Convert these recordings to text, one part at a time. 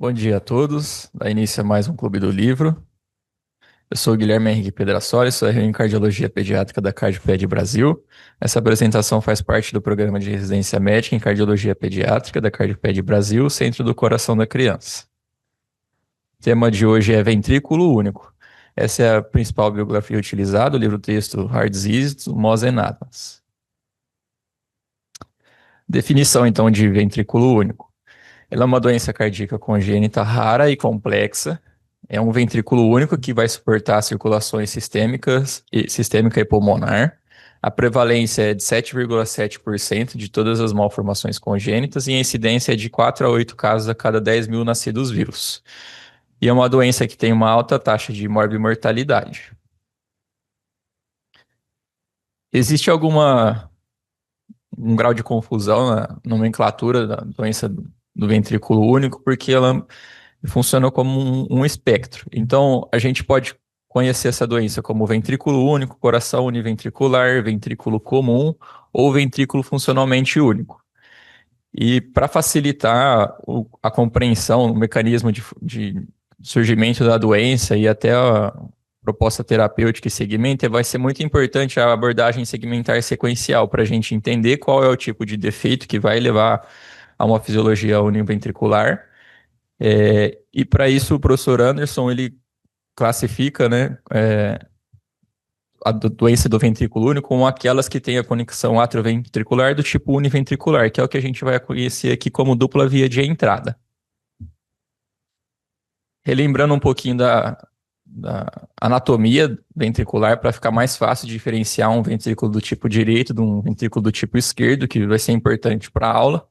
Bom dia a todos. Dá início a mais um Clube do Livro. Eu sou o Guilherme Henrique Pedrassoli, sou em Cardiologia Pediátrica da CardioPed Brasil. Essa apresentação faz parte do programa de residência médica em Cardiologia Pediátrica da CardioPed Brasil, Centro do Coração da Criança. O tema de hoje é ventrículo único. Essa é a principal bibliografia utilizada, o livro-texto Heart Disease, do Mosen Adams. Definição, então, de ventrículo único. Ela é uma doença cardíaca congênita rara e complexa. É um ventrículo único que vai suportar circulações sistêmica e pulmonar. A prevalência é de 7,7% de todas as malformações congênitas e a incidência é de 4 a 8 casos a cada 10 mil nascidos vivos. E é uma doença que tem uma alta taxa de morbimortalidade. Existe um grau de confusão na nomenclatura da doença do ventrículo único, porque ela funciona como um espectro. Então, a gente pode conhecer essa doença como ventrículo único, coração univentricular, ventrículo comum ou ventrículo funcionalmente único. E para facilitar a compreensão, o mecanismo de surgimento da doença e até a proposta terapêutica e segmento, vai ser muito importante a abordagem segmentar sequencial para a gente entender qual é o tipo de defeito que vai levar a uma fisiologia univentricular. E para isso o professor Anderson ele classifica, né, a doença do ventrículo único como aquelas que têm a conexão atrioventricular do tipo univentricular, que é o que a gente vai conhecer aqui como dupla via de entrada. Relembrando um pouquinho da anatomia ventricular para ficar mais fácil de diferenciar um ventrículo do tipo direito de um ventrículo do tipo esquerdo, que vai ser importante para a aula.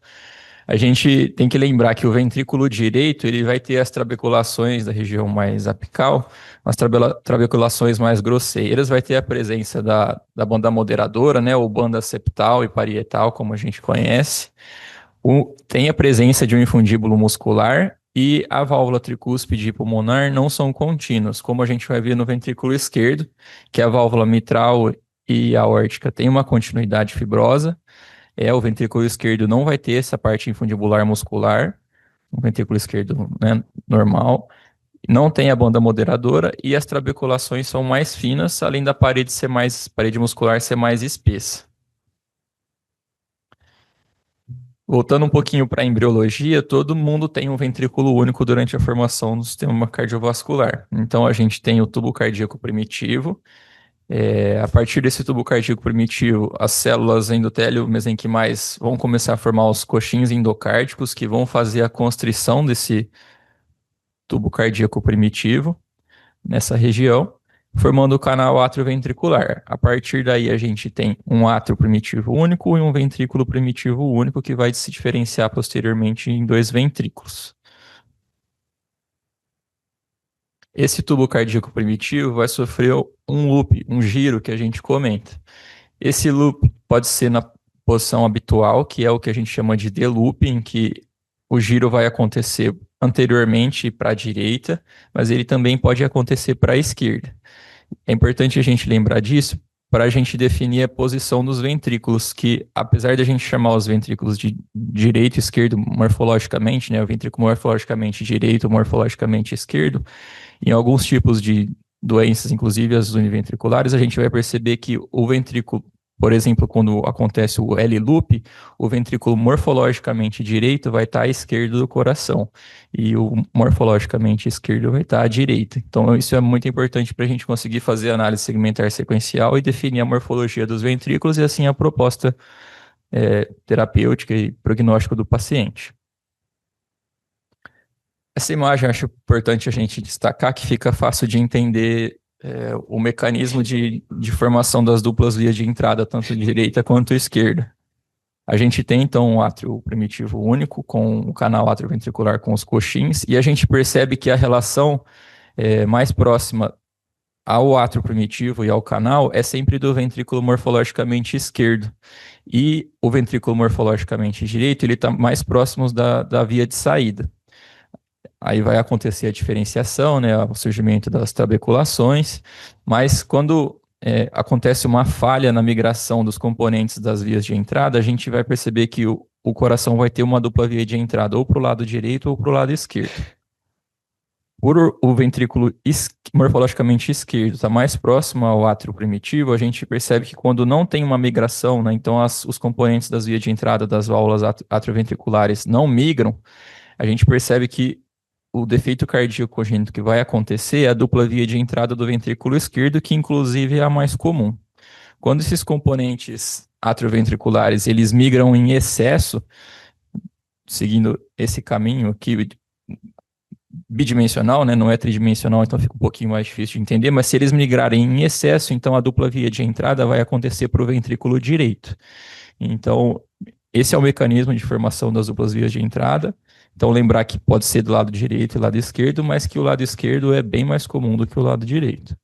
A gente tem que lembrar que o ventrículo direito ele vai ter as trabeculações da região mais apical, as trabeculações mais grosseiras, vai ter a presença da banda moderadora, né, ou banda septal e parietal, como a gente conhece. Tem a presença de um infundíbulo muscular e a válvula tricúspide e pulmonar não são contínuas, como a gente vai ver no ventrículo esquerdo, que a válvula mitral e aórtica tem uma continuidade fibrosa. O ventrículo esquerdo não vai ter essa parte infundibular muscular, o ventrículo esquerdo, né, normal, não tem a banda moderadora e as trabeculações são mais finas, além da parede muscular ser mais espessa. Voltando um pouquinho para a embriologia, todo mundo tem um ventrículo único durante a formação do sistema cardiovascular. Então a gente tem o tubo cardíaco primitivo. A partir desse tubo cardíaco primitivo, as células endotélio mesenquimais vão começar a formar os coxins endocárdicos, que vão fazer a constrição desse tubo cardíaco primitivo nessa região, formando o canal atrioventricular. A partir daí, a gente tem um átrio primitivo único e um ventrículo primitivo único, que vai se diferenciar posteriormente em dois ventrículos. Esse tubo cardíaco primitivo vai sofrer um loop, um giro que a gente comenta. Esse loop pode ser na posição habitual, que é o que a gente chama de D-loop, em que o giro vai acontecer anteriormente para a direita, mas ele também pode acontecer para a esquerda. É importante a gente lembrar disso para a gente definir a posição dos ventrículos, que apesar de a gente chamar os ventrículos de direito e esquerdo morfologicamente, né, o ventrículo morfologicamente direito, morfologicamente esquerdo, em alguns tipos de doenças, inclusive as univentriculares, a gente vai perceber que o ventrículo, por exemplo, quando acontece o L-loop, o ventrículo morfologicamente direito vai estar à esquerda do coração e o morfologicamente esquerdo vai estar à direita. Então, isso é muito importante para a gente conseguir fazer análise segmentar sequencial e definir a morfologia dos ventrículos e, assim, a proposta terapêutica e prognóstico do paciente. Essa imagem eu acho importante a gente destacar, que fica fácil de entender o mecanismo de formação das duplas vias de entrada, tanto direita quanto esquerda. A gente tem, então, um átrio primitivo único, com o canal atrioventricular com os coxins, e a gente percebe que a relação mais próxima ao átrio primitivo e ao canal é sempre do ventrículo morfologicamente esquerdo. E o ventrículo morfologicamente direito, ele está mais próximo da via de saída. Aí vai acontecer a diferenciação, né, o surgimento das trabeculações, mas quando acontece uma falha na migração dos componentes das vias de entrada, a gente vai perceber que o coração vai ter uma dupla via de entrada, ou para o lado direito ou para o lado esquerdo. Por o ventrículo morfologicamente esquerdo estar mais próximo ao átrio primitivo, a gente percebe que quando não tem uma migração, né, então os componentes das vias de entrada das válvulas atrioventriculares não migram, a gente percebe que o defeito cardíaco congênito que vai acontecer é a dupla via de entrada do ventrículo esquerdo, que inclusive é a mais comum. Quando esses componentes atrioventriculares eles migram em excesso, seguindo esse caminho aqui bidimensional, né, não é tridimensional, então fica um pouquinho mais difícil de entender, mas se eles migrarem em excesso, então a dupla via de entrada vai acontecer para o ventrículo direito. Então, esse é o mecanismo de formação das duplas vias de entrada. Então, lembrar que pode ser do lado direito e lado esquerdo, mas que o lado esquerdo é bem mais comum do que o lado direito.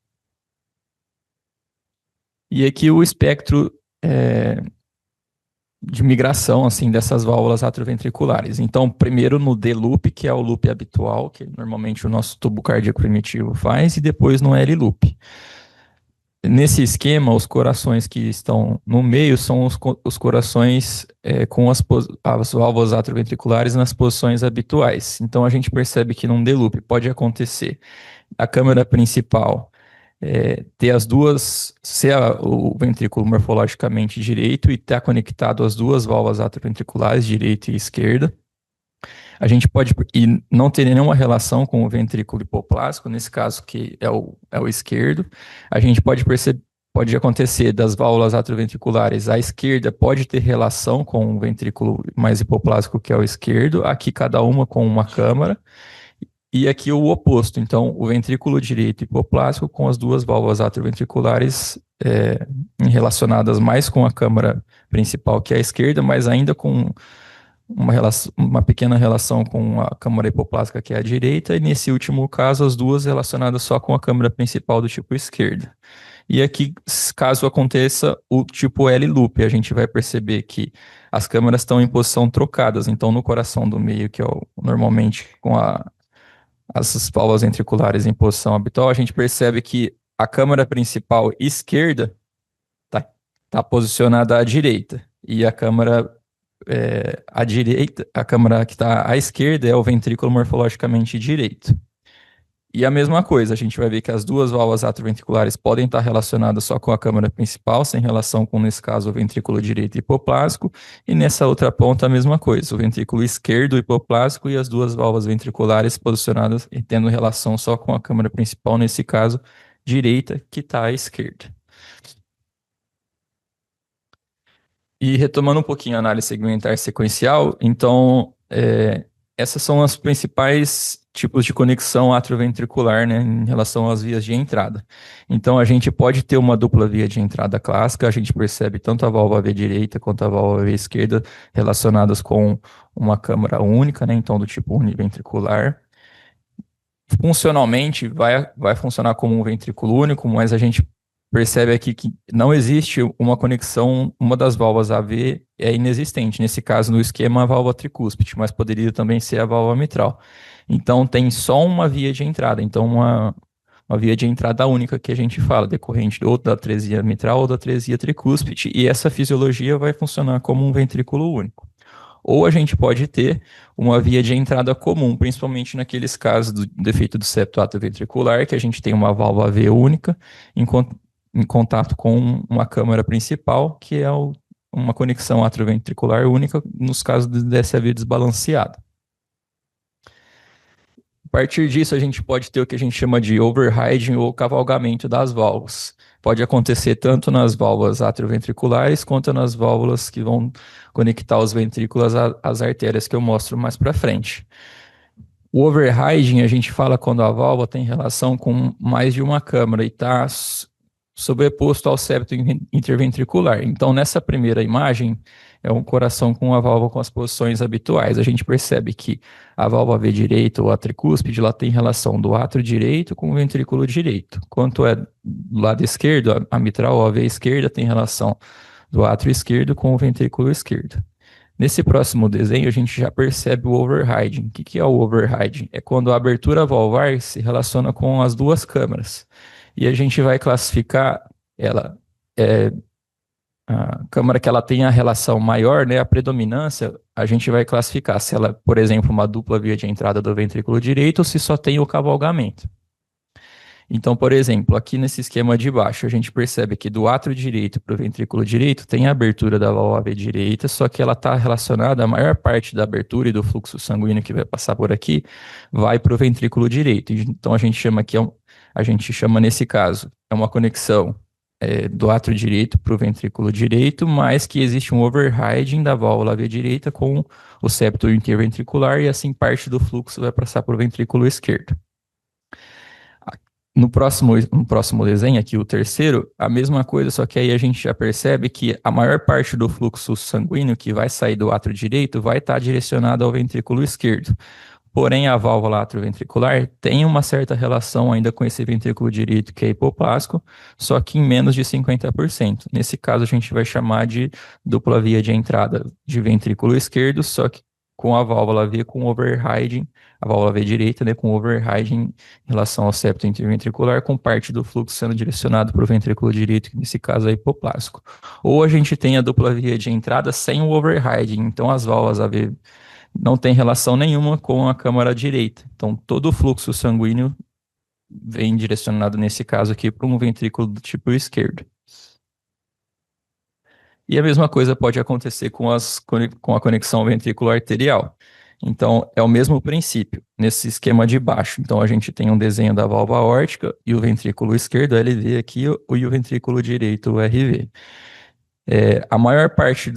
E aqui o espectro de migração assim dessas válvulas atrioventriculares. Então, primeiro no D-loop, que é o loop habitual, que normalmente o nosso tubo cardíaco primitivo faz, e depois no L-loop. Nesse esquema, os corações que estão no meio são os corações com as válvulas atrioventriculares nas posições habituais. Então, a gente percebe que num D-loop pode acontecer a câmara principal ter as duas, ser o ventrículo morfologicamente direito e estar conectado às duas válvulas atrioventriculares, direita e esquerda. A gente pode, e não ter nenhuma relação com o ventrículo hipoplástico, nesse caso que é o esquerdo. A gente pode perceber, pode acontecer das válvulas atrioventriculares, a esquerda pode ter relação com o ventrículo mais hipoplástico, que é o esquerdo, aqui cada uma com uma câmara. E aqui o oposto, então o ventrículo direito hipoplástico com as duas válvulas atrioventriculares relacionadas mais com a câmara principal, que é a esquerda, mas ainda com uma pequena relação com a câmara hipoplásica, que é a direita, e nesse último caso, as duas relacionadas só com a câmara principal do tipo esquerda. E aqui, caso aconteça o tipo L-loop, a gente vai perceber que as câmaras estão em posição trocadas. Então, no coração do meio, que é normalmente com as válvulas ventriculares em posição habitual, a gente percebe que a câmara principal esquerda está posicionada à direita, e a câmara à direita, a câmara que está à esquerda é o ventrículo morfologicamente direito. E a mesma coisa, a gente vai ver que as duas válvulas atrioventriculares podem estar relacionadas só com a câmara principal, sem relação com, nesse caso, o ventrículo direito hipoplástico, e nessa outra ponta a mesma coisa, o ventrículo esquerdo hipoplástico e as duas válvulas ventriculares posicionadas e tendo relação só com a câmara principal, nesse caso, direita, que está à esquerda. E retomando um pouquinho a análise segmentar sequencial, então, essas são as principais tipos de conexão atrioventricular, né, em relação às vias de entrada. Então, a gente pode ter uma dupla via de entrada clássica, a gente percebe tanto a válvula V direita quanto a válvula V esquerda relacionadas com uma câmara única, né, então do tipo univentricular. Funcionalmente, vai funcionar como um ventrículo único, mas a gente percebe aqui que não existe uma conexão, uma das válvulas AV é inexistente. Nesse caso, no esquema, a válvula tricúspide, mas poderia também ser a válvula mitral. Então, tem só uma via de entrada. Então, uma via de entrada única que a gente fala, decorrente ou da atresia mitral ou da atresia tricúspide, e essa fisiologia vai funcionar como um ventrículo único. Ou a gente pode ter uma via de entrada comum, principalmente naqueles casos do defeito do septo atrioventricular, que a gente tem uma válvula V única em contato com uma câmara principal, que é uma conexão atrioventricular única nos casos de DSAV desbalanceado. A partir disso, a gente pode ter o que a gente chama de overriding ou cavalgamento das válvulas. Pode acontecer tanto nas válvulas atrioventriculares quanto nas válvulas que vão conectar os ventrículos às artérias que eu mostro mais para frente. O overriding a gente fala quando a válvula tem relação com mais de uma câmara e está sobreposto ao septo interventricular. Então, nessa primeira imagem, é um coração com a válvula com as posições habituais. A gente percebe que a válvula V direita ou a tricúspide, ela tem relação do átrio direito com o ventrículo direito. Quanto é do lado esquerdo, a mitral ou a V esquerda tem relação do átrio esquerdo com o ventrículo esquerdo. Nesse próximo desenho, a gente já percebe o overriding. O que é o overriding? É quando a abertura valvar se relaciona com as duas câmaras. E a gente vai classificar ela a câmara que ela tem a relação maior, né, a predominância, a gente vai classificar se ela, por exemplo, uma dupla via de entrada do ventrículo direito ou se só tem o cavalgamento. Então, por exemplo, aqui nesse esquema de baixo, a gente percebe que do átrio direito para o ventrículo direito tem a abertura da válvula V direita, só que ela está relacionada, a maior parte da abertura e do fluxo sanguíneo que vai passar por aqui vai para o ventrículo direito. Então, a gente chama aqui, a gente chama nesse caso, é uma conexão do átrio direito para o ventrículo direito, mas que existe um overriding da válvula V direita com o septo interventricular e assim parte do fluxo vai passar para o ventrículo esquerdo. No próximo desenho, aqui o terceiro, a mesma coisa, só que aí a gente já percebe que a maior parte do fluxo sanguíneo que vai sair do átrio direito vai estar direcionado ao ventrículo esquerdo. Porém, a válvula atrioventricular tem uma certa relação ainda com esse ventrículo direito que é hipoplástico, só que em menos de 50%. Nesse caso, a gente vai chamar de dupla via de entrada de ventrículo esquerdo, só que com a válvula V com overriding, a válvula V direita, né, com overriding em relação ao septo interventricular, com parte do fluxo sendo direcionado para o ventrículo direito, que nesse caso é hipoplástico. Ou a gente tem a dupla via de entrada sem o overriding, então as válvulas AV não tem relação nenhuma com a câmara direita. Então, todo o fluxo sanguíneo vem direcionado, nesse caso aqui, para um ventrículo do tipo esquerdo. E a mesma coisa pode acontecer com a conexão ventrículo arterial. Então, é o mesmo princípio, nesse esquema de baixo. Então, a gente tem um desenho da válvula aórtica e o ventrículo esquerdo, LV aqui, e o ventrículo direito, o RV. A maior parte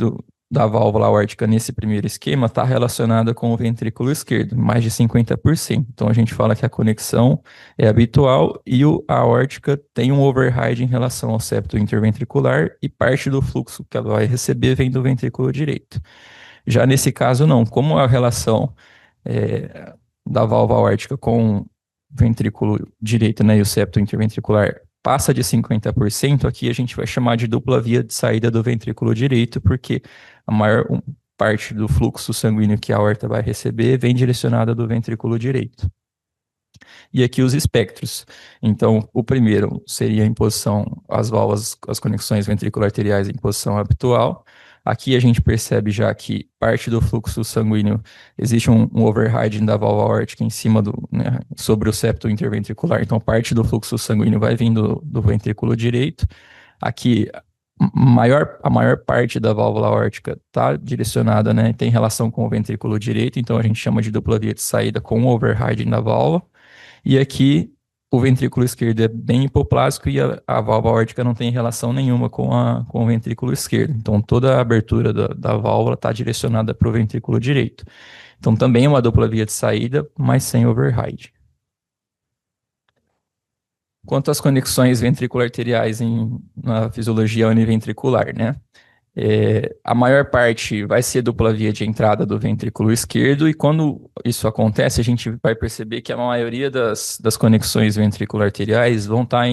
da válvula aórtica nesse primeiro esquema está relacionada com o ventrículo esquerdo, mais de 50%. Então a gente fala que a conexão é habitual e a aórtica tem um override em relação ao septo interventricular e parte do fluxo que ela vai receber vem do ventrículo direito. Já nesse caso não, como a relação da válvula aórtica com o ventrículo direito, né, e o septo interventricular passa de 50%, aqui a gente vai chamar de dupla via de saída do ventrículo direito, porque a maior parte do fluxo sanguíneo que a aorta vai receber vem direcionada do ventrículo direito. E aqui os espectros. Então, o primeiro seria em posição, as válvulas, as conexões ventricular-arteriais em posição habitual. Aqui a gente percebe já que parte do fluxo sanguíneo, existe um overriding da válvula aórtica em cima né, sobre o septo interventricular. Então, parte do fluxo sanguíneo vai vindo do ventrículo direito. Aqui, a maior parte da válvula aórtica está direcionada, né, tem relação com o ventrículo direito, então a gente chama de dupla via de saída com o overriding da válvula. E aqui, o ventrículo esquerdo é bem hipoplástico e a válvula aórtica não tem relação nenhuma com o ventrículo esquerdo. Então, toda a abertura da válvula está direcionada para o ventrículo direito. Então, também é uma dupla via de saída, mas sem override. Quanto às conexões ventricular-arteriais na fisiologia univentricular, né? A maior parte vai ser dupla via de entrada do ventrículo esquerdo, e quando isso acontece, a gente vai perceber que a maioria das conexões ventricular-arteriais vão estar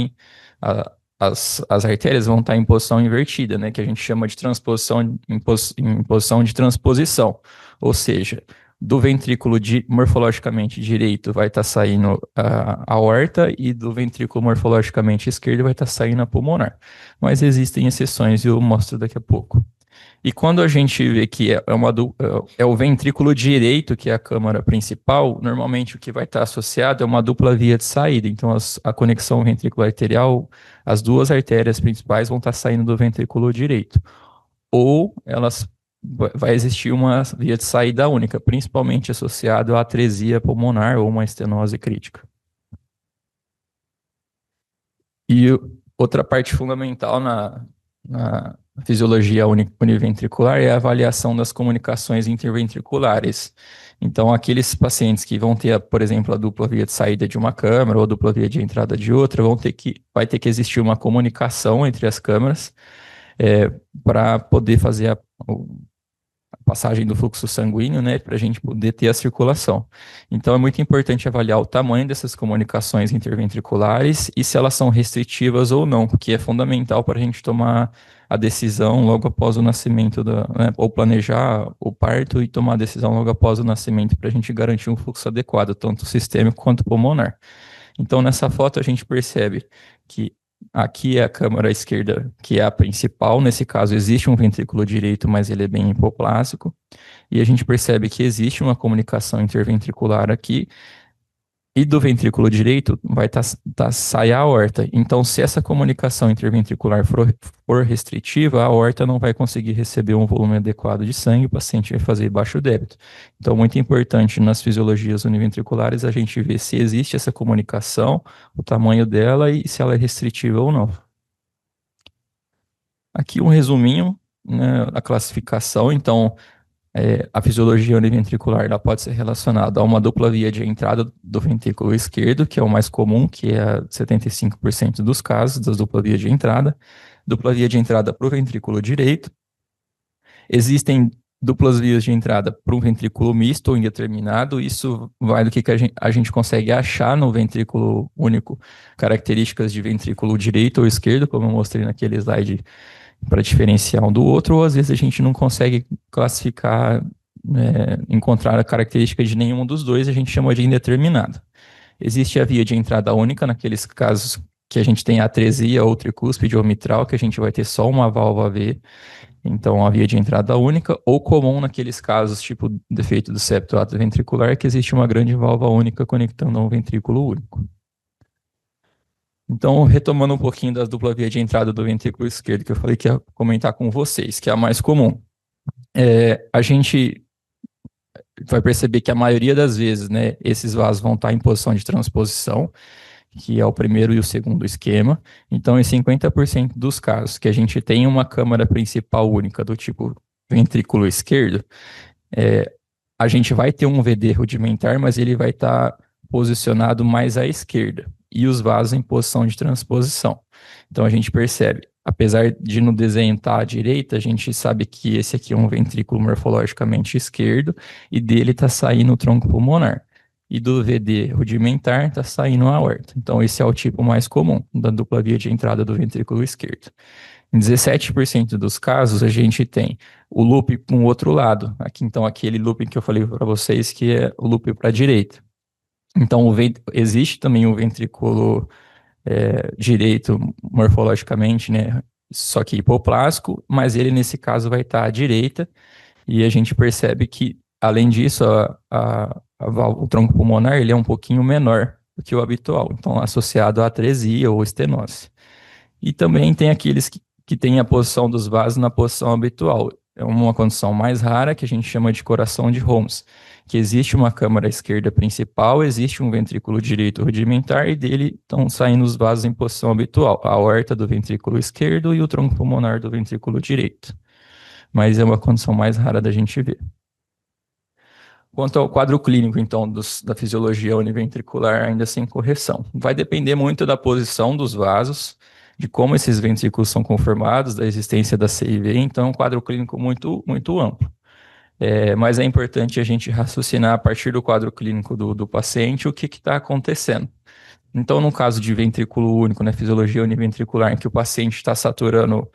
as artérias vão estar em posição invertida, né, que a gente chama de transposição em posição de transposição, ou seja, do ventrículo morfologicamente direito vai estar saindo a aorta e do ventrículo morfologicamente esquerdo vai estar saindo a pulmonar. Mas existem exceções e eu mostro daqui a pouco. E quando a gente vê que é o ventrículo direito que é a câmara principal, normalmente o que vai estar associado é uma dupla via de saída. Então a conexão ventricular arterial, as duas artérias principais vão estar saindo do ventrículo direito. Ou vai existir uma via de saída única, principalmente associado à atresia pulmonar ou uma estenose crítica. E outra parte fundamental na fisiologia univentricular é a avaliação das comunicações interventriculares. Então, aqueles pacientes que vão ter, por exemplo, a dupla via de saída de uma câmara ou a dupla via de entrada de outra, vai ter que existir uma comunicação entre as câmaras para poder fazer a passagem do fluxo sanguíneo, né, para a gente poder ter a circulação. Então, é muito importante avaliar o tamanho dessas comunicações interventriculares e se elas são restritivas ou não, porque é fundamental para a gente tomar a decisão logo após o nascimento, né, ou planejar o parto e tomar a decisão logo após o nascimento para a gente garantir um fluxo adequado, tanto sistêmico quanto pulmonar. Então, nessa foto a gente percebe que Aqui é a câmara esquerda, que é a principal. Nesse caso, existe um ventrículo direito, mas ele é bem hipoplásico. E a gente percebe que existe uma comunicação interventricular aqui. E do ventrículo direito vai sair a aorta. Então, se essa comunicação interventricular for restritiva, a aorta não vai conseguir receber um volume adequado de sangue, o paciente vai fazer baixo débito. Então, muito importante nas fisiologias univentriculares a gente ver se existe essa comunicação, o tamanho dela e se ela é restritiva ou não. Aqui um resuminho, né, da classificação. Então, a fisiologia univentricular ela pode ser relacionada a uma dupla via de entrada do ventrículo esquerdo, que é o mais comum, que é 75% dos casos das dupla via de entrada. Dupla via de entrada para o ventrículo direito. Existem duplas vias de entrada para um ventrículo misto ou indeterminado. Isso vai do que a gente consegue achar no ventrículo único, características de ventrículo direito ou esquerdo, como eu mostrei naquele slide, para diferenciar um do outro, ou às vezes a gente não consegue classificar, encontrar a característica de nenhum dos dois, a gente chama de indeterminado. Existe a via de entrada única naqueles casos que a gente tem atresia ou tricúspide ou mitral, que a gente vai ter só uma válvula V, então a via de entrada única, ou comum naqueles casos tipo defeito do septo atrioventricular, que existe uma grande válvula única conectando a um ventrículo único. Então, retomando um pouquinho das dupla via de entrada do ventrículo esquerdo, que eu falei que ia comentar com vocês, que é a mais comum. A gente vai perceber que a maioria das vezes, né, esses vasos vão estar em posição de transposição, que é o primeiro e o segundo esquema. Então, em 50% dos casos que a gente tem uma câmara principal única do tipo ventrículo esquerdo, a gente vai ter um VD rudimentar, mas ele vai estar posicionado mais à esquerda e os vasos em posição de transposição. Então a gente percebe, apesar de no desenho estar à direita, a gente sabe que esse aqui é um ventrículo morfologicamente esquerdo e dele está saindo o tronco pulmonar. E do VD rudimentar está saindo a aorta. Então esse é o tipo mais comum da dupla via de entrada do ventrículo esquerdo. Em 17% dos casos, a gente tem o loop para um outro lado. Aqui, então, aquele looping que eu falei para vocês, que é o loop para a direita. Então, existe também o ventrículo direito morfologicamente, né? Só que hipoplástico, mas ele, nesse caso, vai estar à direita. E a gente percebe que, além disso, o tronco pulmonar ele é um pouquinho menor do que o habitual. Então, associado à atresia ou estenose. E também tem aqueles que têm a posição dos vasos na posição habitual. É uma condição mais rara que a gente chama de coração de Holmes, que existe uma câmara esquerda principal, existe um ventrículo direito rudimentar e dele estão saindo os vasos em posição habitual, a aorta do ventrículo esquerdo e o tronco pulmonar do ventrículo direito. Mas é uma condição mais rara da gente ver. Quanto ao quadro clínico, então, da fisiologia univentricular ainda sem correção, vai depender muito da posição dos vasos, de como esses ventrículos são conformados, da existência da CIV, então é um quadro clínico muito, muito amplo. Mas é importante a gente raciocinar a partir do quadro clínico do paciente o que está acontecendo. Então, no caso de ventrículo único, né, fisiologia univentricular, em que o paciente está saturando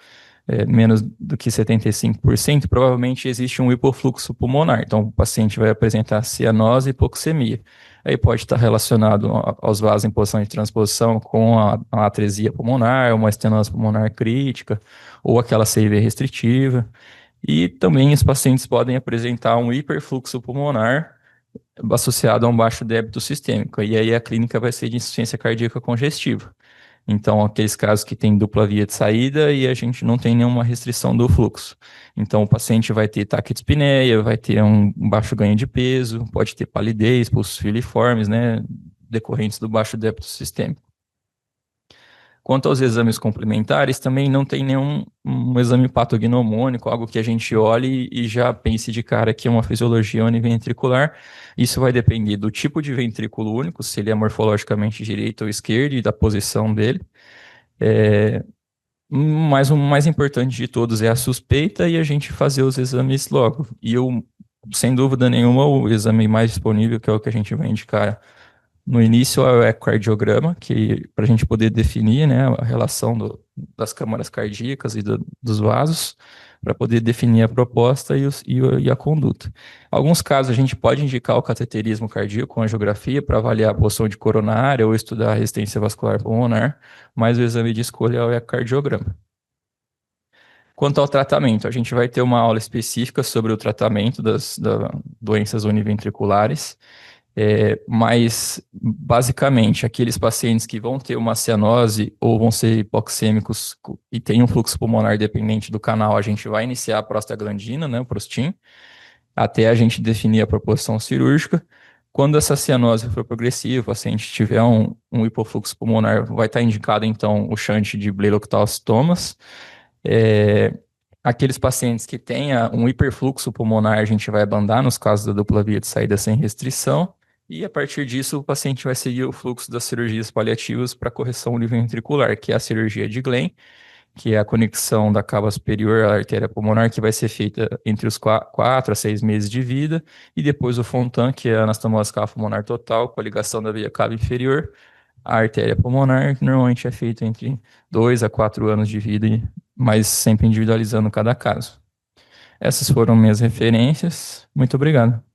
menos do que 75%, provavelmente existe um hipofluxo pulmonar. Então, o paciente vai apresentar cianose e hipoxemia. Aí pode estar relacionado aos vasos em posição de transposição com a atresia pulmonar, uma estenose pulmonar crítica, ou aquela CIV restritiva. E também os pacientes podem apresentar um hiperfluxo pulmonar associado a um baixo débito sistêmico. E aí a clínica vai ser de insuficiência cardíaca congestiva. Então, aqueles casos que tem dupla via de saída e a gente não tem nenhuma restrição do fluxo. Então, o paciente vai ter taquidispneia, vai ter um baixo ganho de peso, pode ter palidez, pulsos filiformes, né, decorrentes do baixo débito sistêmico. Quanto aos exames complementares, também não tem nenhum exame patognomônico, algo que a gente olhe e já pense de cara que é uma fisiologia univentricular. Isso vai depender do tipo de ventrículo único, se ele é morfologicamente direito ou esquerdo e da posição dele. Mas o mais importante de todos é a suspeita e a gente fazer os exames logo. E sem dúvida nenhuma, o exame mais disponível, que é o que a gente vai indicar no início, é o ecocardiograma, que para a gente poder definir, né, a relação das câmaras cardíacas e dos vasos. para poder definir a proposta e a conduta. Em alguns casos, a gente pode indicar o cateterismo cardíaco com angiografia para avaliar a posição de coronária ou estudar a resistência vascular pulmonar, mas o exame de escolha é o ecocardiograma. Quanto ao tratamento, a gente vai ter uma aula específica sobre o tratamento das doenças univentriculares, mas basicamente aqueles pacientes que vão ter uma cianose ou vão ser hipoxêmicos e têm um fluxo pulmonar dependente do canal, a gente vai iniciar a prostaglandina, né, o Prostin, até a gente definir a proposição cirúrgica. Quando essa cianose for progressiva, o paciente tiver um hipofluxo pulmonar, vai estar indicado então o shunt de Blay-Loctal-Stomas. Aqueles pacientes que tenham um hiperfluxo pulmonar, a gente vai abandar nos casos da dupla via de saída sem restrição, e a partir disso o paciente vai seguir o fluxo das cirurgias paliativas para correção univentricular, que é a cirurgia de Glenn, que é a conexão da cava superior à artéria pulmonar, que vai ser feita entre os 4 a 6 meses de vida, e depois o Fontan, que é a anastomose cava pulmonar total, com a ligação da veia cava inferior à artéria pulmonar, que normalmente é feita entre 2 a 4 anos de vida, mas sempre individualizando cada caso. Essas foram minhas referências. Muito obrigado.